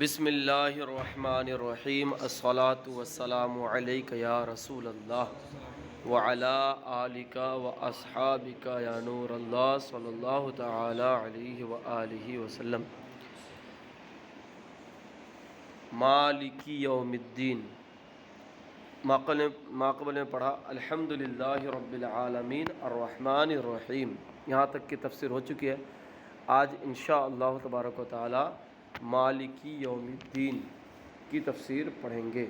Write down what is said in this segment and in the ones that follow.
بسم اللہ الرحمن الرحیم الصلاۃ والسلام علیک یا رسول اللہ وعلی آلک و اصحابک یا نور اللہ صلی اللہ تعالی علیہ وآلہ وسلم۔ مالکی یوم الدین، ماقبل میں پڑھا الحمدللہ رب العالمین الرحمن الرحیم، یہاں تک کی تفسیر ہو چکی ہے۔ آج انشاءاللہ تبارک و تعالی مالکی یوم الدین کی تفسیر پڑھیں گے۔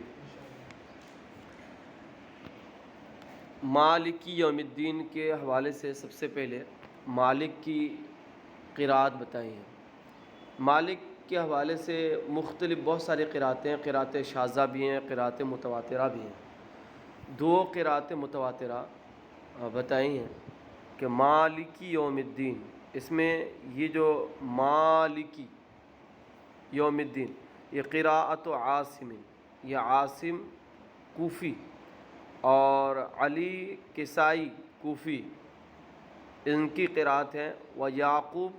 مالکی یوم الدین کے حوالے سے سب سے پہلے مالک کی قرات بتائی ہیں۔ مالک کے حوالے سے مختلف بہت ساری قراتیں ہیں، قرات شاذہ بھی ہیں، قرات متواترہ بھی ہیں۔ دو قرات متواترہ بتائی ہیں کہ مالکی یوم الدین، اس میں یہ جو مالکی یوم الدین یہ قراءت عاصم، یہ عاصم کوفی اور علی کسائی کوفی، ان کی قرات ہے۔ و یعقوب،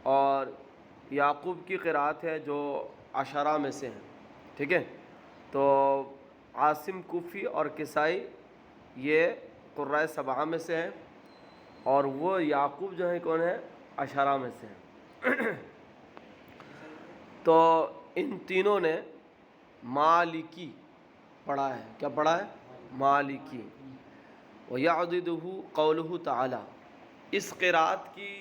اور یعقوب کی قرات ہے جو عشرہ میں سے ہیں، ٹھیک ہے۔ تو عاصم کوفی اور کسائی یہ قراء سبعہ میں سے ہیں، اور وہ یعقوب جو ہیں کون ہیں؟ عشرہ میں سے ہیں۔ تو ان تینوں نے مالکی پڑھا ہے۔ کیا پڑھا ہے؟ مالکی۔ وَيَعْضِدُهُ قَوْلُهُ تعالی، اس قرات کی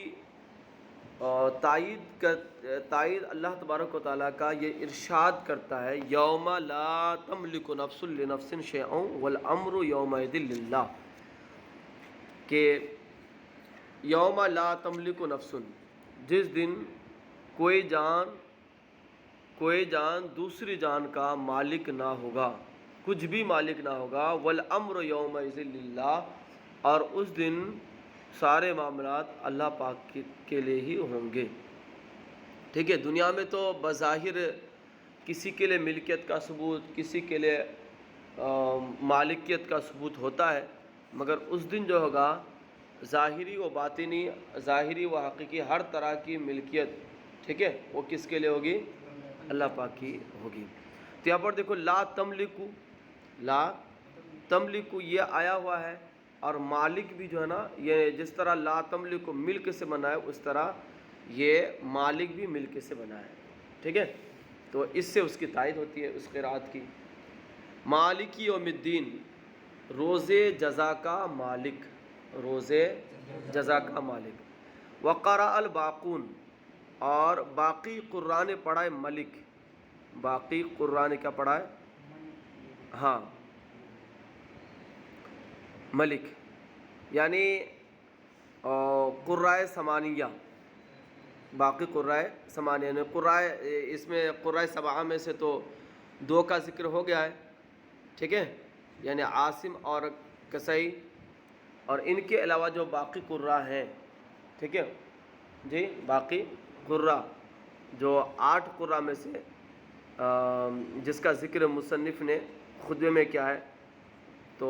تائید اللہ تبارک و تعالیٰ کا یہ ارشاد کرتا ہے، یوم لا تملک نفس لنفس شیئا والامر یومئذ للہ، کہ یوم لا تملک نفس، جس دن کوئی جان دوسری جان کا مالک نہ ہوگا، کچھ بھی مالک نہ ہوگا، والامر یومئذ للہ، اور اس دن سارے معاملات اللہ پاک کے لیے ہی ہوں گے، ٹھیک ہے۔ دنیا میں تو بظاہر کسی کے لیے ملکیت کا ثبوت، کسی کے لیے مالکیت کا ثبوت ہوتا ہے، مگر اس دن جو ہوگا ظاہری و باطنی، ظاہری و حقیقی ہر طرح کی ملکیت، ٹھیک ہے، وہ کس کے لیے ہوگی؟ اللہ پاک کی ہوگی۔ تو یہاں پر دیکھو لا تملکو، لا تملکو یہ آیا ہوا ہے، اور مالک بھی جو ہے نا، یہ جس طرح لا تملکو ملک سے بنا ہے، اس طرح یہ مالک بھی ملک سے بنا ہے، ٹھیک ہے۔ تو اس سے اس کی تائید ہوتی ہے اس قرات کی۔ مالکی یوم الدین، روز جزا کا مالک، روز جزا کا مالک۔ وقرأ الباقون، اور باقی قراء نے پڑھا ہے ملک، باقی قراء نے کیا پڑھا ہے؟ ہاں ملک، یعنی قراء ثمانیہ، باقی قراء ثمانیہ نے اس میں قراء سبعہ میں سے تو دو کا ذکر ہو گیا ہے، ٹھیک ہے، یعنی عاصم اور کسائی، اور ان کے علاوہ جو باقی قراء ہیں، ٹھیک ہے جی، باقی قراء جو 8 قراء میں سے جس کا ذکر مصنف نے خطبے میں کیا ہے، تو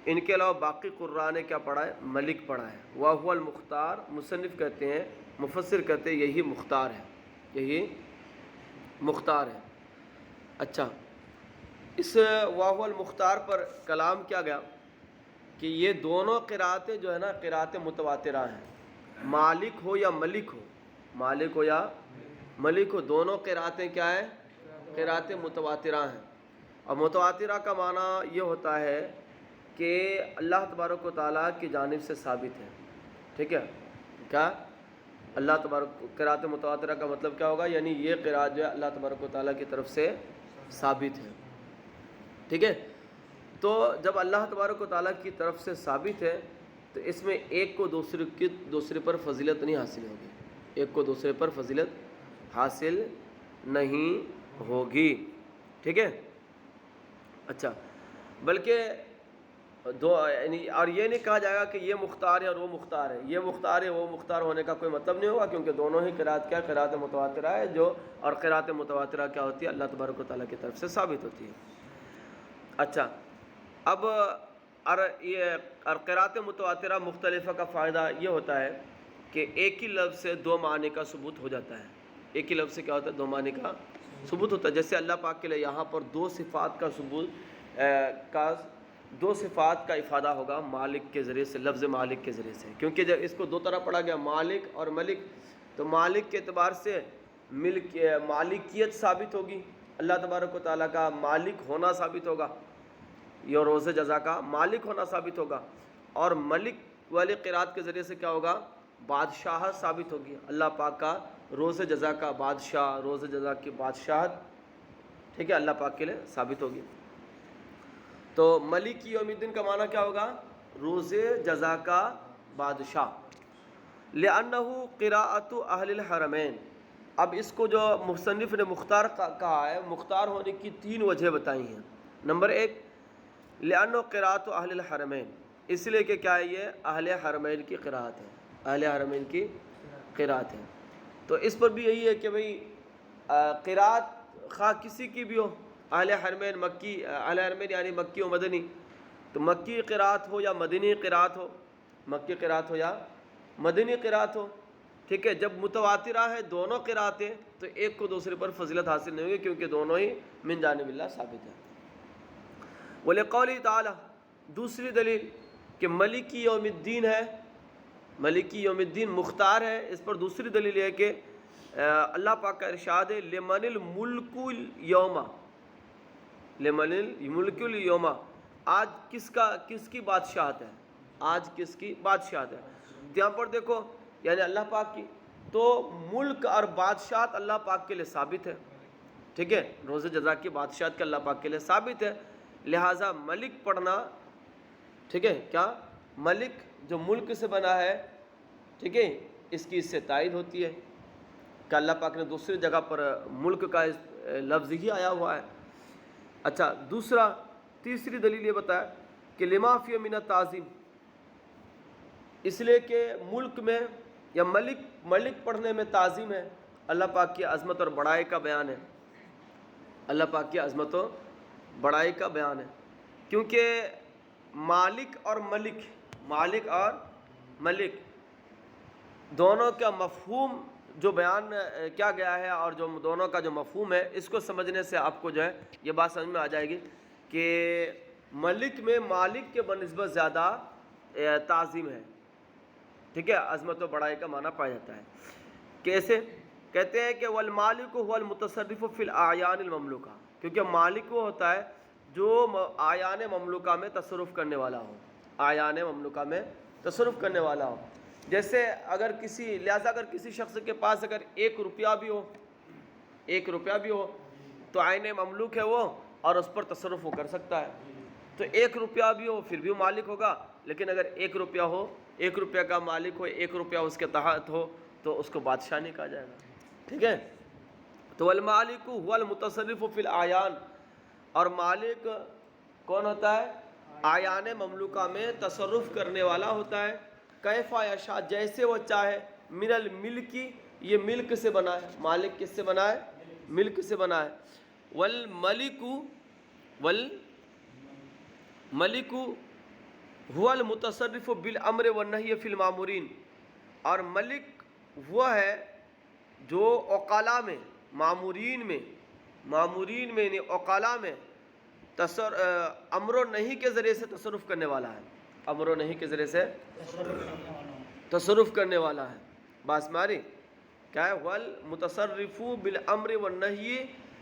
ان کے علاوہ باقی قراء نے کیا پڑھا ہے؟ ملک پڑھا ہے۔ وَهُوَ المختار، مصنف کہتے ہیں، مفسر کہتے ہیں یہی مختار ہے، یہی مختار ہے۔ اچھا، اس وَهُوَ المختار پر کلام کیا گیا کہ یہ دونوں قراتیں جو ہے نا قرات متواترہ ہیں، مالک ہو یا ملک ہو، مالک ہو یا ملک ہو، دونوں قراتیں کیا ہیں؟ قرات متواترہ ہیں۔ اور متواترہ کا معنی یہ ہوتا ہے کہ اللہ تبارک و تعالیٰ کی جانب سے ثابت ہے، ٹھیک ہے۔ کیا اللہ تبارک، قرات متواترہ کا مطلب کیا ہوگا؟ یعنی یہ قرات جو ہے اللہ تبارک و تعالیٰ کی طرف سے ثابت ہے، ٹھیک ہے۔ تو جب اللہ تبارک و تعالیٰ کی طرف سے ثابت ہے تو اس میں ایک کو دوسرے پر فضیلت نہیں حاصل ہوگی، ایک کو دوسرے پر فضیلت حاصل نہیں ہوگی، ٹھیک ہے۔ اچھا، بلکہ یعنی اور یہ نہیں کہا جائے گا کہ یہ مختار ہے اور وہ مختار ہے، یہ مختار ہے وہ مختار ہونے کا کوئی مطلب نہیں ہوگا، کیونکہ دونوں ہی قرات کیا؟ قرات متواترہ ہے، جو اور قرات متواترہ کیا ہوتی ہے؟ اللہ تبارک و تعالیٰ کی طرف سے ثابت ہوتی ہے۔ اچھا، اب یہ قرات متواترہ مختلفہ کا فائدہ یہ ہوتا ہے کہ ایک ہی لفظ سے دو معنی کا ثبوت ہو جاتا ہے، ایک ہی لفظ سے کیا ہوتا ہے؟ دو معنی کا ثبوت ہوتا ہے. جیسے اللہ پاک کے لیے یہاں پر دو صفات کا دو صفات کا افادہ ہوگا مالک کے ذریعے سے, لفظ مالک کے ذریعے سے, کیونکہ جب اس کو دو طرح پڑھا گیا مالک اور ملک, تو مالک کے اعتبار سے مالکیت ثابت ہوگی, اللہ تبارک و تعالیٰ کا مالک ہونا ثابت ہوگا, یہ روز جزا کا مالک ہونا ثابت ہوگا. اور ملک والے قرات کے ذریعے سے کیا ہوگا, بادشاہت ثابت ہوگی, اللہ پاک کا روز جزا کا بادشاہ, روز جزا کی بادشاہت, ٹھیک ہے, اللہ پاک کے لیے ثابت ہوگی. تو ملک یوم الدین کا معنی کیا ہوگا, روز جزا کا بادشاہ. لأنہ قراءۃ اہل الحرمین. اب اس کو جو مصنف نے مختار کہا ہے, مختار ہونے کی تین وجہ بتائی ہیں. نمبر ایک, لأنہ قراءۃ اہل الحرمین, اس لیے کہ کیا ہے, یہ اہل حرمین کی قراءت ہے, اہل حرمین کی قراءت ہے. تو اس پر بھی یہی ہے کہ بھئی قراءت خواہ کسی کی بھی ہو, اہل حرمین مکی, اہل حرمین یعنی مکی و مدنی, تو مکی قراءت ہو یا مدنی قراءت ہو, مکی قراءت ہو یا مدنی قراءت ہو, ٹھیک ہے, جب متواترہ ہے دونوں قراءتیں تو ایک کو دوسرے پر فضیلت حاصل نہیں ہوگی, کیونکہ دونوں ہی من جانب اللہ ثابت ہیں. وَلِقَوْلِهِ تعالیٰ, دوسری دلیل کہ ملکی یوم الدین ہے, ملکی یوم الدین مختار ہے, اس پر دوسری دلیل یہ ہے کہ اللہ پاک کا ارشاد ہے لمن الملک اليوم, لمن الملک اليوم, آج کس کی بادشاہت ہے, آج کس کی بادشاہت ہے. یہاں پر دیکھو یعنی اللہ پاک کی, تو ملک اور بادشاہت اللہ پاک کے لیے ثابت ہے, ٹھیک ہے, روز جزا کی بادشاہت کے اللہ پاک کے لیے ثابت ہے, لہٰذا ملک پڑھنا, ٹھیک ہے, کیا ملک جو ملک سے بنا ہے, ٹھیک ہے, اس کی اس سے تائید ہوتی ہے کہ اللہ پاک نے دوسری جگہ پر ملک کا لفظ ہی آیا ہوا ہے. اچھا, تیسری دلیل یہ بتایا کہ لما فی من التعظیم, اس لیے کہ ملک میں یا ملک پڑھنے میں تعظیم ہے, اللہ پاک کی عظمت اور بڑائی کا بیان ہے, اللہ پاک کی عظمت و بڑائی کا بیان ہے. کیونکہ مالک اور ملک دونوں کا مفہوم جو بیان کیا گیا ہے, اور جو دونوں کا جو مفہوم ہے, اس کو سمجھنے سے آپ کو جو ہے یہ بات سمجھ میں آ جائے گی کہ ملک میں مالک کے بنسبت زیادہ تعظیم ہے, ٹھیک ہے, عظمت و بڑائی کا معنی پایا جاتا ہے. کیسے کہتے ہیں کہ والمالک هو المتصرف فی الاعیان المملوکہ, کیونکہ مالک وہ ہوتا ہے جو اعیان مملوکہ میں تصرف کرنے والا ہو, اعیان مملوکہ میں تصرف کرنے والا ہو. جیسے اگر کسی شخص کے پاس اگر 1 روپیہ بھی ہو تو عین مملوک ہے وہ, اور اس پر تصرف وہ کر سکتا ہے. تو 1 روپیہ بھی ہو پھر بھی مالک ہوگا, لیکن اگر 1 روپیہ ہو, 1 روپیہ کا مالک ہو, 1 روپیہ اس کے تحت ہو, تو اس کو بادشاہ نہیں کہا جائے گا, ٹھیک ہے. تو والمالک هو المتصرف فی الاعیان, اور مالک کون ہوتا ہے, اعیان مملوکہ میں تصرف کرنے والا ہوتا ہے. کیف یشاء, جیسے وہ چاہے, من الملکی, یہ ملک سے بنا ہے, مالک کس سے بنا ہے, ملک سے بنا ہے. والملک هو المتصرف بالامر والنہی فی المامورین, اور ملک وہ ہے جو عقلاء میں, مامورین میں یعنی عقلاء میں امر و نہی کے ذریعے سے تصرف کرنے والا ہے, امر و نہی کے ذریعے سے تصرف کرنے والا ہے. بات ماری کیا ہے, والمتصرف بالامر والنہی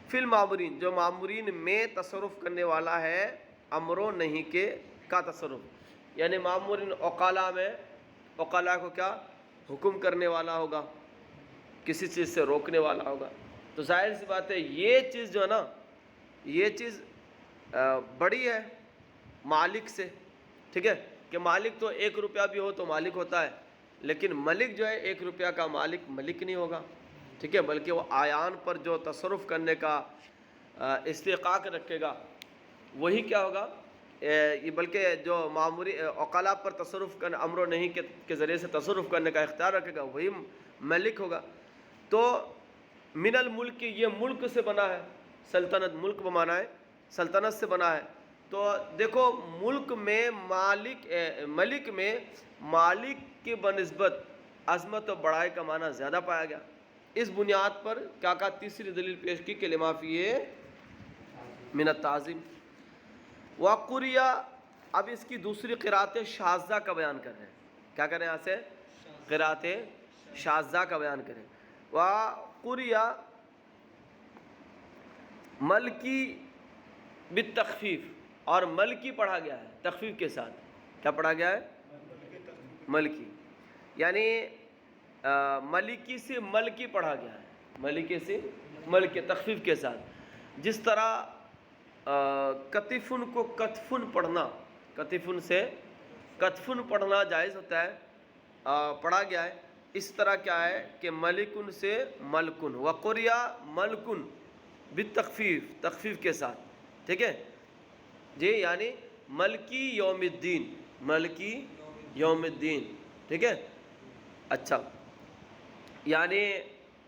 فی المامورین, جو مامورین میں تصرف کرنے والا ہے امر و نہی کا تصرف, یعنی مامورین عقلاء میں, عقلاء کو کیا حکم کرنے والا ہوگا, کسی چیز سے روکنے والا ہوگا. تو ظاہر سی بات ہے یہ چیز جو ہے نا, یہ چیز بڑی ہے مالک سے, ٹھیک ہے, کہ مالک تو 1 روپیہ بھی ہو تو مالک ہوتا ہے, لیکن ملک جو ہے 1 روپیہ کا مالک نہیں ہوگا, ٹھیک ہے, بلکہ وہ اعیان پر جو تصرف کرنے کا استحقاق رکھے گا وہی کیا ہوگا, بلکہ جو معموری عقلاء پر تصرف کرنے, امر و نہی کے ذریعے سے تصرف کرنے کا اختیار رکھے گا, وہی ملک ہوگا. تو من الملک, یہ ملک سے بنا ہے, سلطنت, ملک بمانا ہے سلطنت سے بنا ہے. تو دیکھو ملک میں ملک میں مالک کی بنسبت عظمت و بڑائی کا معنی زیادہ پایا گیا, اس بنیاد پر کیا کہا تیسری دلیل پیش کی کہ لما فیہ من التعظیم وقریہ. اب اس کی دوسری قرأت شاذہ کا بیان کر رہے ہیں. کیا کریں یہاں سے؟ قرأت شاذہ کا بیان کریں. وقریہ ملکی بالتخفیف، اور ملکی پڑھا گیا ہے تخفیف کے ساتھ. کیا پڑھا گیا ہے؟ ملکی، یعنی ملکی سے ملکی پڑھا گیا ہے، ملکی سے ملکی تخفیف کے ساتھ. جس طرح کتفن کو کتفن پڑھنا، کتفن سے کتفن پڑھنا جائز ہوتا ہے، پڑھا گیا ہے. اس طرح کیا ہے کہ ملکن سے ملکن، وقریہ ملکن بالتخفیف، تخفیف کے ساتھ. ٹھیک ہے جی، یعنی ملکی یوم الدین، ملکی یوم الدین. ٹھیک ہے. اچھا، یعنی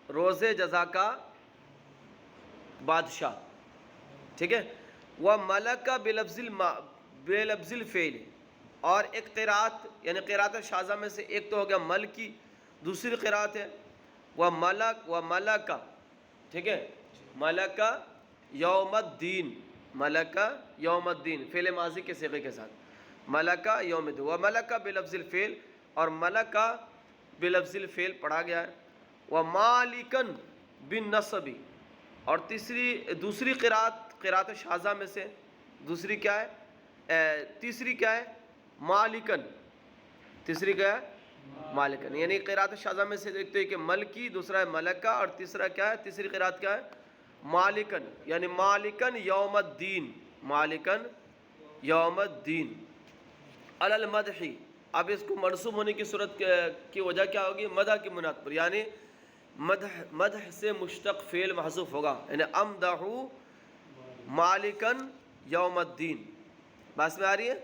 روز جزا کا بادشاہ. ٹھیک ہے. وہ ملک بلفظ الفعل، اور ایک قرات یعنی قرات شاذہ میں سے ایک تو ہو گیا ملکی، دوسری قرات ہے وہ ملک و ملک. ٹھیک ہے. ملک یوم الدین، ملک یوم الدین فعل ماضی کے صیغے کے ساتھ. ملک یوم الدین و ملک بلفظ الفعل، اور ملک بلفظ الفعل پڑھا گیا ہے. و مالکن بالنصب، اور دوسری قرات شاذہ میں سے دوسری کیا ہے؟ تیسری کیا ہے؟ مالکن. تیسری کیا ہے؟ مالکن. یعنی قرات شاذہ میں سے دیکھتے ہیں کہ ملکی، دوسرا ہے ملکہ، اور تیسرا کیا ہے؟ تیسری قرات کیا ہے؟ مالکن، یعنی مالکن یوم الدین، مالکن یوم الدین. علی المدح، اب اس کو منصوب ہونے کی صورت کی وجہ کیا ہوگی؟ مدح کی بنیاد پر، یعنی مدح سے مشتق فعل محذوف ہوگا، یعنی امدح مالکن یوم الدین. بات میں آ رہی ہے؟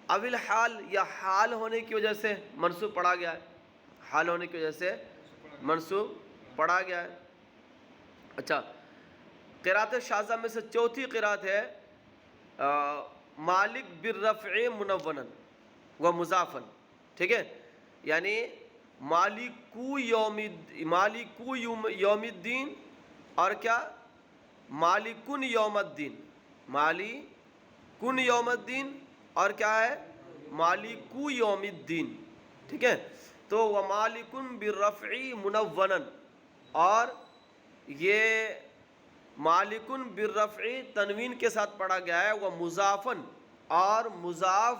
اب الحال، یا حال ہونے کی وجہ سے منصوب پڑھا گیا ہے، حال ہونے کی وجہ سے منصوب پڑھا گیا ہے. اچھا، قرات شاذہ میں سے چوتھی قرات ہے مالک بالرفع منونا و مضافن. ٹھیک ہے. یعنی مالکو یوم الدین، اور کیا؟ مالکن یوم الدین، مالکن یوم الدین، اور کیا ہے؟ مالکو یوم الدین. ٹھیک ہے. تو وہ مالکن بالرفع منونا، اور یہ مالکن بالرفع تنوین کے ساتھ پڑھا گیا ہے، وہ مضافن، اور مضاف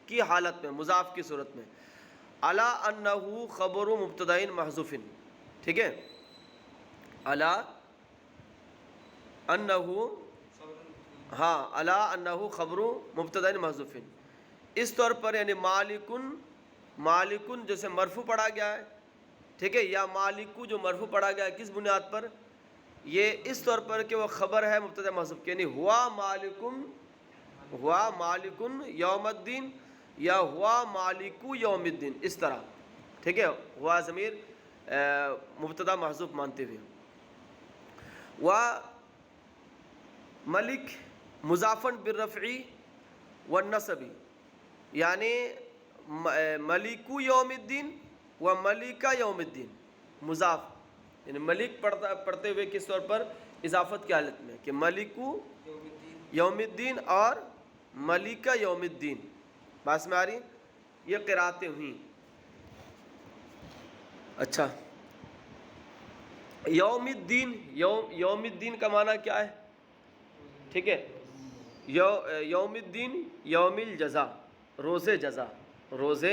کی حالت میں، مضاف کی صورت میں. الا انہ خبر مبتدأ محذوف. ٹھیک ہے. الا انہ، ہاں، الا انہ خبر مبتدأ محذوف. اس طور پر یعنی مالکن جیسے مرفوع پڑھا گیا ہے. ٹھیک ہے. یا مالکو جو مرفوع پڑھا گیا ہے، کس بنیاد پر؟ یہ اس طور پر کہ وہ خبر ہے مبتدا محذوف، یعنی ہوا مالکن یوم الدین، یا ہوا مالکو یوم الدین، اس طرح. ٹھیک ہے. ہوا ضمیر مبتدا محذوف مانتے ہوئے. و ملک مضافن بالرفع والنصب، یعنی ملکو یوم الدین و ملکہ یوم الدین، مضاف، یعنی ملک پڑھتے ہوئے کس طور پر؟ اضافت کی حالت میں، کہ ملکو یوم الدین اور ملکہ یوم الدین. بات میں آ رہی؟ یہ قراتیں ہوئیں. اچھا، یوم الدین، یوم الدین کا معنی کیا ہے؟ ٹھیک ہے. یوم الدین یوم الجزا، روز جزا، روز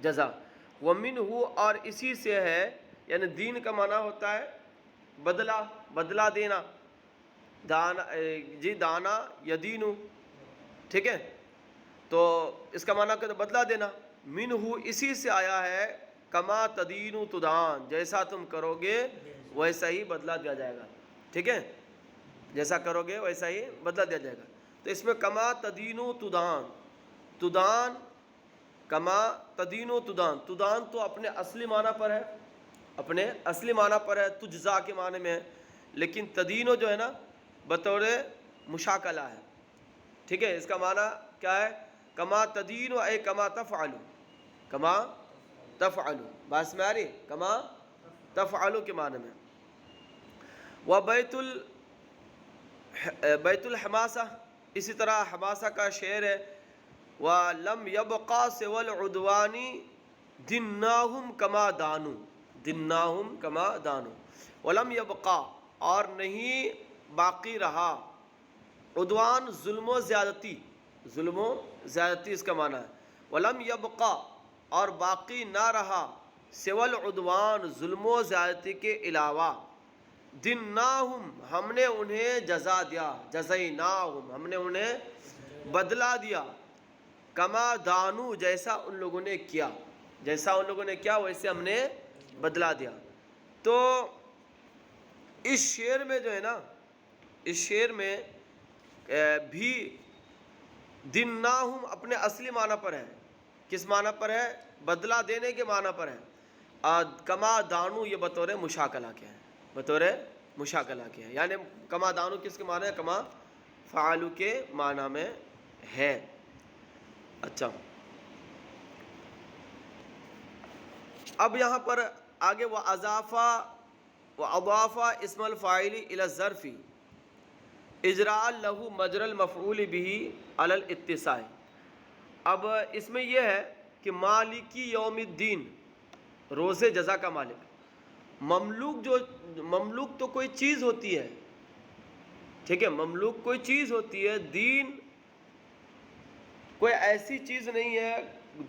جزا. ومنہ، اور اسی سے ہے، یعنی دین کا معنی ہوتا ہے بدلہ دینا. دانا یدینو. ٹھیک ہے. تو اس کا معنی کہ بدلہ دینا. منہ، اسی سے آیا ہے، کما تدین تدان، جیسا تم کرو گے ویسا ہی بدلہ دیا جائے گا. ٹھیک ہے. جیسا کرو گے ویسا ہی بدلہ دیا جائے گا. تو اس میں کما تدین تدان، تدان، کما تدین تدان. تدان تو اپنے اصلی معنی پر ہے، اپنے اصلی معنی پر ہے، تجزا کے معنی میں ہے. لیکن تدینو جو ہے نا بطور مشاکلہ ہے. ٹھیک ہے. اس کا معنی کیا ہے؟ کما تدینو اے کما تفعلو، کما تفعلو. بات میں آ رہی؟ کما تفعلو کے معنی میں. و بیت الحماسہ، اسی طرح حماسہ کا شعر ہے، وَلَمْ يَبْقَا سِوَى الْعُدْوَانِ دِنَّاهُمْ كَمَا دَانُوا، دِنَّاهُمْ كَمَا دَانُوا. وَلَمْ يَبْقَا، اور نہیں باقی رہا، عدوان ظلم و زیادتی، ظلم و زیادتی اس کا معنی ہے. وَلَمْ يَبْقَا، اور باقی نہ رہا، سِوَى الْعُدْوان، ظلم و زیادتی کے علاوہ، دِنَّاهُمْ، ہم نے انہیں جزا دیا، جزَيْنَاهُمْ، ہم نے انہیں بدلہ دیا، کما دانو، جیسا ان لوگوں نے کیا، جیسا ان لوگوں نے کیا ویسے ہم نے بدلہ دیا. تو اس شعر میں جو ہے نا، اس شعر میں بھی دِنَّاهُمْ اپنے اصلی معنی پر ہے. کس معنی پر ہے؟ بدلہ دینے کے معنی پر ہے. کما دانو یہ بطور مشاکلہ کے ہے، بطور مشاکلہ کے ہے. یعنی کما دانو کس کے معنی ہے؟ کما فعلو کے معنی میں ہے. اچھا، اب یہاں پر آگے وَأَضَافَ اسم الفاعل إلى الظرف اجراء له مجرى المفعول به على الاتصال. اب اس میں یہ ہے کہ مالکی یوم الدین، روز جزا کا مالک. مملوک تو کوئی چیز ہوتی ہے، ٹھیک ہے، مملوک کوئی چیز ہوتی ہے، دین کوئی ایسی چیز نہیں ہے.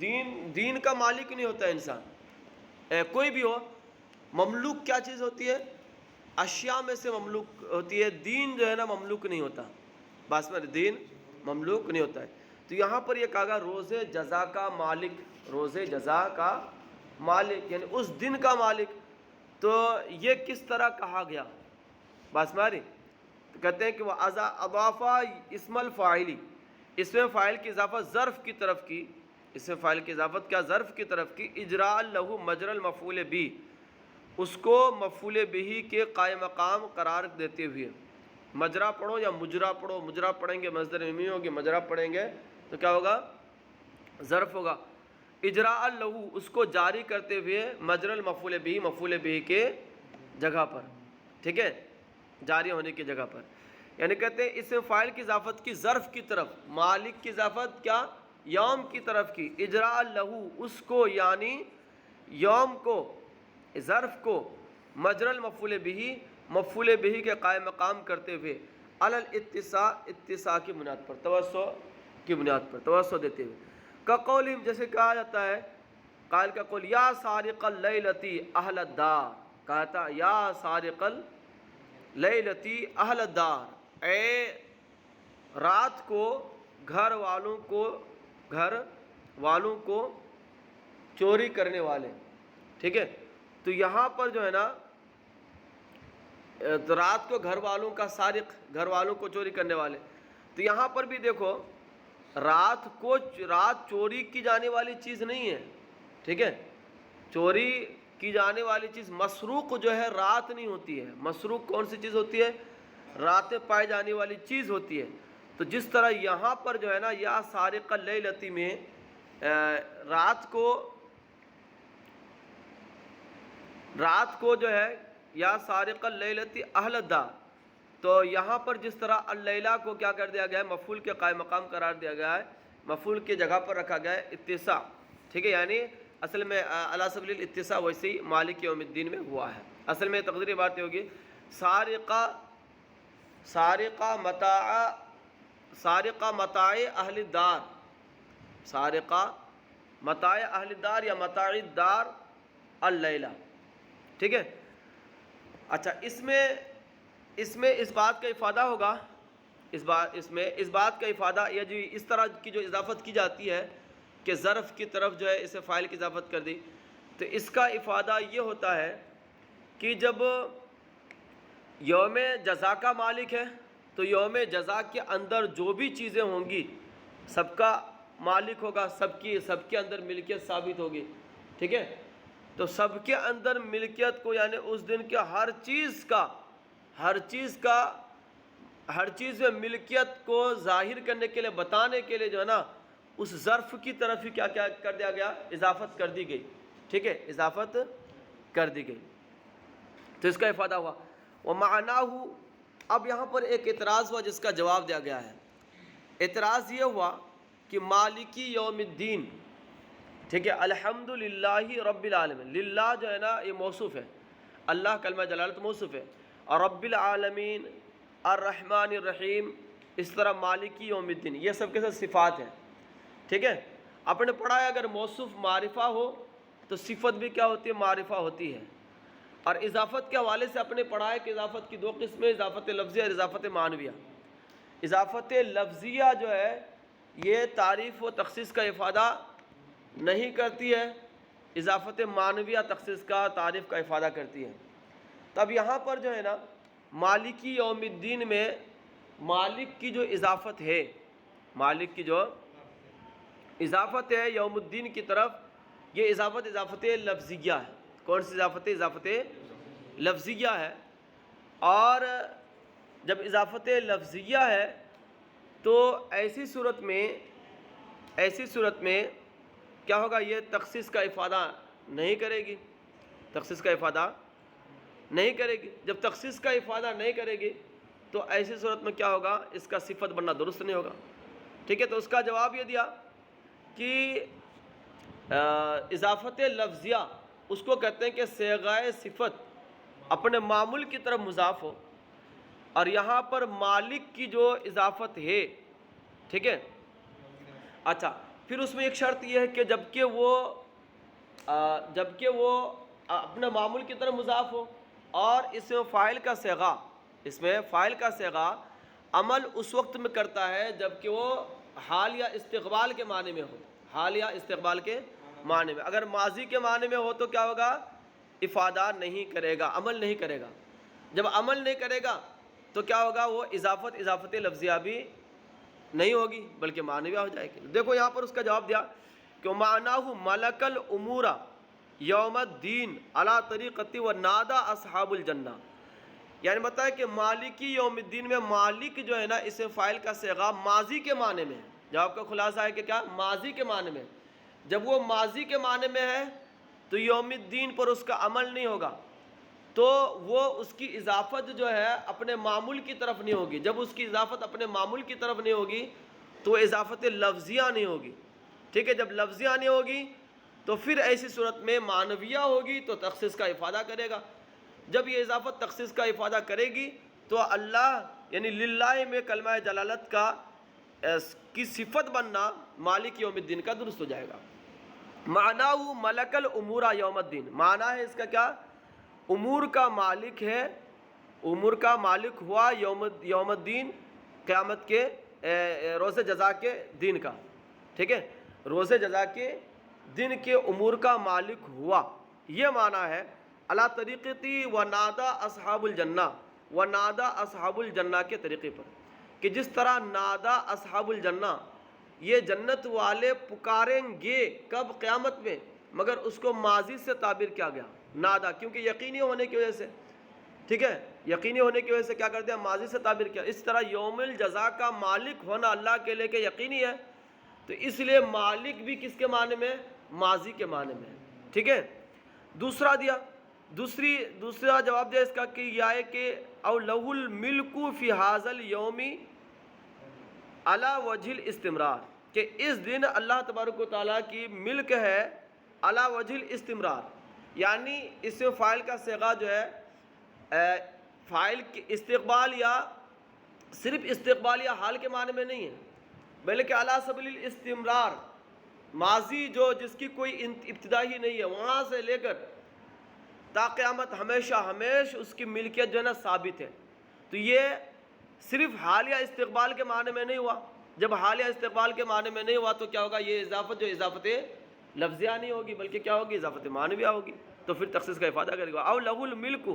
دین کا مالک نہیں ہوتا انسان، کوئی بھی ہو. مملوک کیا چیز ہوتی ہے؟ اشیاء میں سے مملوک ہوتی ہے. دین جو ہے نا مملوک نہیں ہوتا، بس میں دین مملوک نہیں ہوتا ہے. تو یہاں پر یہ کہا گا روز جزا کا مالک، روز جزا کا مالک یعنی اس دن کا مالک. تو یہ کس طرح کہا گیا؟ بس ماری کہتے ہیں کہ وہ اضافہ اسم الفاعلی، اس میں فاعل کی اضافت ظرف کی طرف کی، اس میں فاعل کی اضافت کیا؟ ظرف کی طرف کی. اجراء لہو مجرى المفعول بھی، اس کو مفعول بھی کے قائم مقام قرار دیتے ہوئے. مجرا پڑھو یا مجرا پڑھو، مجرا پڑھیں گے مصدر میمی ہوگی، مجرا پڑھیں گے تو کیا ہوگا؟ ظرف ہوگا. اجراء لہو، اس کو جاری کرتے ہوئے، مجرى المفعول بھی، مفعول بھی کے جگہ پر، ٹھیک ہے، جاری ہونے کی جگہ پر. یعنی کہتے ہیں اس فاعل کی اضافت کی ظرف کی طرف، مالک کی اضافت کیا؟ یوم کی طرف کی. اجراء لہو، اس کو یعنی یوم کو، ظرف کو، مجرى المفعول بھی، مفعول بھی کے قائم مقام کرتے ہوئے، علی الاتساع، اتساع کی بنیاد پر، توسع کی بنیاد پر، توسع دیتے ہوئے. کقولہم، جیسے کہا جاتا ہے قائل کا قول، یا سارق اللیلتی اہل الدار، کہا تھا یا سارق اللیلتی اہل الدار، اے رات کو گھر والوں کو چوری کرنے والے. ٹھیک ہے، تو یہاں پر جو ہے نا رات کو گھر والوں کا سارق، گھر والوں کو چوری کرنے والے. تو یہاں پر بھی دیکھو رات چوری کی جانے والی چیز نہیں ہے، ٹھیک ہے، چوری کی جانے والی چیز مسروق جو ہے رات نہیں ہوتی ہے. مسروق کون سی چیز ہوتی ہے؟ رات پائے جانے والی چیز ہوتی ہے. تو جس طرح یہاں پر جو ہے نا یا سارق اللیلتی میں رات کو جو ہے یا سارق اللیلتی اہل الدار، تو یہاں پر جس طرح اللیلہ کو کیا کر دیا گیا ہے؟ مفعول کے قائم مقام قرار دیا گیا ہے، مفعول کی جگہ پر رکھا گیا ہے اتساع. ٹھیک ہے، یعنی اصل میں علی سبیل الاتساع ویسے ہی مالک یوم الدین میں ہوا ہے. اصل میں تقدیری بات یہ ہوگی سارقہ متاع اہل الدار، سارقہ متاع اہل الدار یا متاع الدار اللیلہ. ٹھیک ہے، اچھا، اس میں اس بات کا افادہ ہوگا، اس بات کا افادہ یہ جو اس طرح کی جو اضافت کی جاتی ہے کہ ظرف کی طرف جو ہے اسے فاعل کی اضافت کر دی، تو اس کا افادہ یہ ہوتا ہے کہ جب یوم جزا کا مالک ہے تو یوم جزا کے اندر جو بھی چیزیں ہوں گی سب کا مالک ہوگا، سب کے اندر ملکیت ثابت ہوگی. ٹھیک ہے، تو سب کے اندر ملکیت کو یعنی اس دن کے ہر چیز میں ملکیت کو ظاہر کرنے کے لیے، بتانے کے لیے جو ہے نا اس ظرف کی طرف ہی کیا کر دیا گیا؟ اضافت کر دی گئی. ٹھیک ہے، اضافت کر دی گئی. تو اس کا افادہ ہوا. ومعناہ، اب یہاں پر ایک اعتراض ہوا جس کا جواب دیا گیا ہے. اعتراض یہ ہوا کہ مالکی یوم الدین، ٹھیک ہے، الحمد للہ رب العالمین، للہ جو ہے نا یہ موصوف ہے، اللہ کلمہ جلالت موصوف ہے، اور رب العالمین الرحمن الرحیم، اس طرح مالکی یوم الدین، یہ سب کے سب صفات ہیں. ٹھیک ہے، آپ نے پڑھا ہے اگر موصوف معرفہ ہو تو صفت بھی کیا ہوتی ہے؟ معرفہ ہوتی ہے. اور اضافت کے حوالے سے اپنے پڑھا ہے کہ اضافت کی دو قسمیں، اضافت لفظیہ اور اضافت معنویہ. اضافت لفظیہ جو ہے یہ تعریف و تخصیص کا افادہ نہیں کرتی ہے، اضافت معنویہ تخصیص کا، تعریف کا افادہ کرتی ہے. تب یہاں پر جو ہے نا مالکی یوم الدین میں مالک کی جو اضافت ہے، مالک کی جو اضافت ہے یوم الدین کی طرف، یہ اضافت لفظیہ ہے. کون سی اضافت؟ اضافت لفظیہ ہے. اور جب اضافت لفظیہ ہے تو ایسی صورت میں کیا ہوگا؟ یہ تخصیص کا افادہ نہیں کرے گی، تخصیص کا افادہ نہیں کرے گی. جب تخصیص کا افادہ نہیں کرے گی تو ایسی صورت میں کیا ہوگا؟ اس کا صفت بننا درست نہیں ہوگا. ٹھیک ہے، تو اس کا جواب یہ دیا کہ اضافت لفظیہ اس کو کہتے ہیں کہ صیغہ صفت اپنے معمول کی طرف مضاف ہو، اور یہاں پر مالک کی جو اضافت ہے، ٹھیک ہے، اچھا، پھر اس میں ایک شرط یہ ہے کہ جبکہ وہ اپنے معمول کی طرف مضاف ہو، اور اس میں فاعل کا صیغہ عمل اس وقت میں کرتا ہے جبکہ وہ حال یا استقبال کے معنی میں ہو. حال یا استقبال کے معنی میں. اگر ماضی کے معنی میں ہو تو کیا ہوگا؟ افادہ نہیں کرے گا، عمل نہیں کرے گا. جب عمل نہیں کرے گا تو کیا ہوگا؟ وہ اضافت لفظیہ بھی نہیں ہوگی بلکہ معنویہ ہو جائے گی. دیکھو یہاں پر اس کا جواب دیا کہ معناہ ملک الامور یوم الدین علی طریقتی و نادا اصحاب الجنہ، یعنی بتایا کہ مالکی یوم الدین میں مالک جو ہے نا اسم فاعل کا صیغہ ماضی کے معنی میں ہے. جواب کا خلاصہ ہے کہ کیا؟ ماضی کے معنی میں. جب وہ ماضی کے معنی میں ہے تو یوم الدین پر اس کا عمل نہیں ہوگا، تو وہ اس کی اضافت جو ہے اپنے معمول کی طرف نہیں ہوگی. جب اس کی اضافت اپنے معمول کی طرف نہیں ہوگی تو وہ اضافت لفظیہ نہیں ہوگی. ٹھیک ہے، جب لفظیہ نہیں ہوگی تو پھر ایسی صورت میں معنویہ ہوگی تو تخصیص کا افادہ کرے گا. جب یہ اضافت تخصیص کا افادہ کرے گی تو اللہ یعنی للہ میں کلمہ جلالت کی صفت بننا مالک یوم الدین کا درست ہو جائے گا. معناہ ملک الامور یوم الدین، معنی ہے اس کا کیا؟ امور کا مالک ہے، امور کا مالک ہوا یوم الدین، قیامت کے روز جزا کے دن کا. ٹھیک ہے، روز جزا کے دن کے امور کا مالک ہوا، یہ معنی ہے. اللہ طریقتی و نادا اصحاب الجنہ، و نادا اصحاب الجنہ کے طریقے پر، کہ جس طرح نادا اصحاب الجنہ، یہ جنت والے پکاریں گے کب؟ قیامت میں. مگر اس کو ماضی سے تعبیر کیا گیا نادا، کیونکہ یقینی ہونے کی وجہ سے. ٹھیک ہے، یقینی ہونے کی وجہ سے کیا کر دیا؟ ماضی سے تعبیر کیا. اس طرح یوم الجزا کا مالک ہونا اللہ کے لے کے یقینی ہے، تو اس لیے مالک بھی کس کے معنی میں؟ ماضی کے معنی میں. ٹھیک ہے، دوسرا جواب دیا اس کا کہ یہ ہے کہ او لہ الملک فی ھذا الیوم علی وجہ الاستمرار، کہ اس دن اللہ تبارک و تعالیٰ کی ملک ہے علی وجہ الاستمرار. یعنی اس سے فاعل کا صیغہ جو ہے فاعل کے استقبال یا صرف استقبال یا حال کے معنی میں نہیں ہے، بلکہ علی سبیل الاستمرار، ماضی جو جس کی کوئی ابتدا ہی نہیں ہے، وہاں سے لے کر تا قیامت ہمیشہ اس کی ملکیت جو ہے نا ثابت ہے. تو یہ صرف حال یا استقبال کے معنی میں نہیں ہوا. جب حال یا استقبال کے معنی میں نہیں ہوا تو کیا ہوگا؟ یہ اضافت جو اضافت لفظیہ نہیں ہوگی بلکہ کیا ہوگی؟ اضافت معنویہ ہوگی. تو پھر تخصیص کا افادہ کرے گا. او لہ الملک،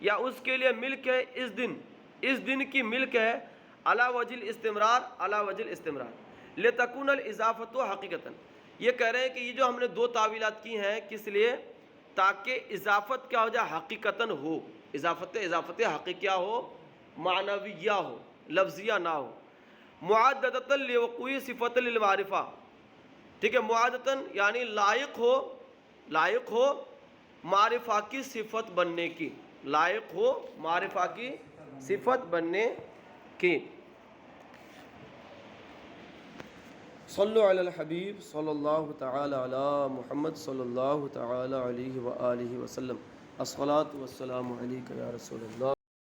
یا اس کے لیے ملک ہے اس دن کی ملک ہے علی وجہ الاستمرار، علی وجہ الاستمرار لتکون الاضافت حقیقتاً. یہ کہہ رہے ہیں کہ یہ جو ہم نے دو تعویلات کی ہیں کس لیے؟ تاکہ اضافت کیا ہو جائے؟ حقیقتاً ہو. اضافت حقیقیہ ہو، معنویہ ہو، لفظیہ نہ ہو. معددۃ لوقوع صفت للمعرفہ. ٹھیک ہے، معددۃ یعنی لائق ہو معرفہ کی صفت بننے کی. لائق ہو معرفہ کی صفت بننے کی۔ صلو علی الحبیب صلی اللہ تعالی علی محمد صلی اللہ تعالی علیہ وآلہ وسلم۔ الصلاۃ والسلام علیک یا رسول اللہ۔